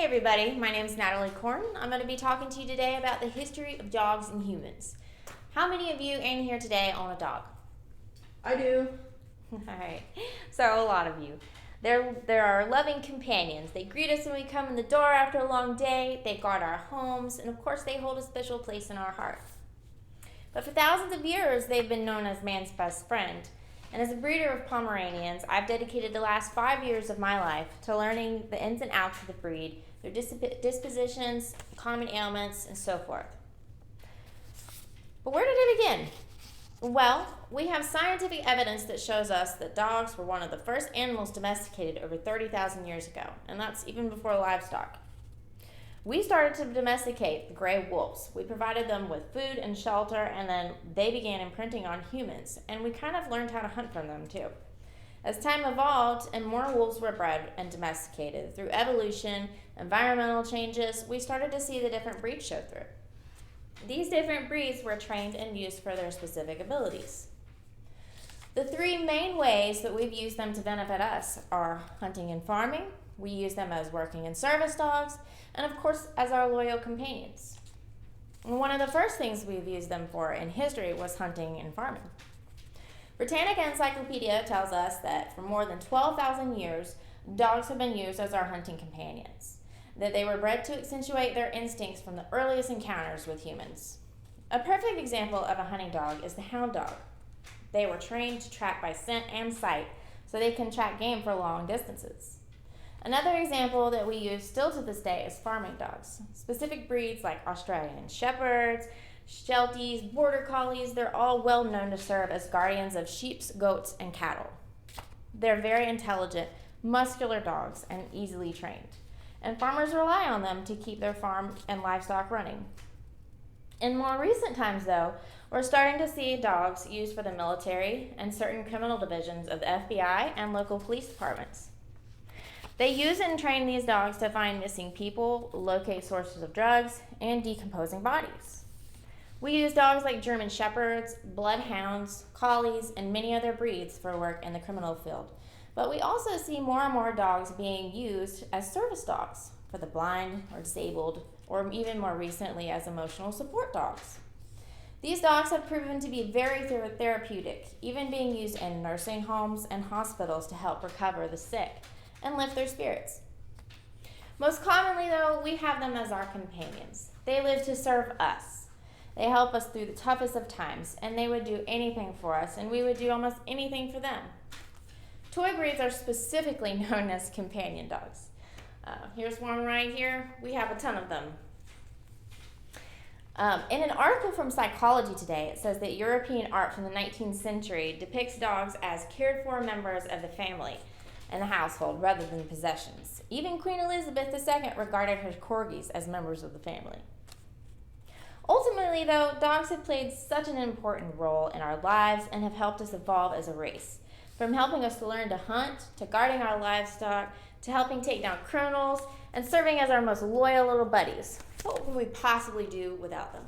Hey everybody, my name is Natalie Korn. I'm going to be talking to you today about the history of dogs and humans. How many of you in here today own a dog? I do. Alright, so a lot of you. They're our loving companions. They greet us when we come in the door after a long day, they guard our homes, and of course they hold a special place in our hearts. But for thousands of years, they've been known as man's best friend. And as a breeder of Pomeranians, I've dedicated the last 5 years of my life to learning the ins and outs of the breed, their dispositions, common ailments, and so forth. But where did it begin? Well, we have scientific evidence that shows us that dogs were one of the first animals domesticated over 30,000 years ago, and that's even before livestock. We started to domesticate the gray wolves. We provided them with food and shelter, and then they began imprinting on humans, and we kind of learned how to hunt from them too. As time evolved and more wolves were bred and domesticated, through evolution, environmental changes, we started to see the different breeds show through. These different breeds were trained and used for their specific abilities. The three main ways that we've used them to benefit us are hunting and farming. We use them as working and service dogs, and of course as our loyal companions. And one of the first things we've used them for in history was hunting and farming. Britannica Encyclopedia tells us that for more than 12,000 years, dogs have been used as our hunting companions, that they were bred to accentuate their instincts from the earliest encounters with humans. A perfect example of a hunting dog is the hound dog. They were trained to track by scent and sight, so they can track game for long distances. Another example that we use still to this day is farming dogs. Specific breeds like Australian Shepherds, Shelties, Border Collies, they're all well known to serve as guardians of sheep, goats, and cattle. They're very intelligent, muscular dogs and easily trained. And farmers rely on them to keep their farm and livestock running. In more recent times, though, we're starting to see dogs used for the military and certain criminal divisions of the FBI and local police departments. They use and train these dogs to find missing people, locate sources of drugs, and decomposing bodies. We use dogs like German Shepherds, Bloodhounds, Collies, and many other breeds for work in the criminal field. But we also see more and more dogs being used as service dogs for the blind or disabled, or even more recently as emotional support dogs. These dogs have proven to be very therapeutic, even being used in nursing homes and hospitals to help recover the sick and lift their spirits. Most commonly, though, we have them as our companions. They live to serve us. They help us through the toughest of times, and they would do anything for us, and we would do almost anything for them. Toy breeds are specifically known as companion dogs. Here's one right here. We have a ton of them. In an article from Psychology Today, it says that European art from the 19th century depicts dogs as cared-for members of the family and the household rather than possessions. Even Queen Elizabeth II regarded her corgis as members of the family. Ultimately, though, dogs have played such an important role in our lives and have helped us evolve as a race. From helping us to learn to hunt, to guarding our livestock, to helping take down criminals, and serving as our most loyal little buddies. What would we possibly do without them?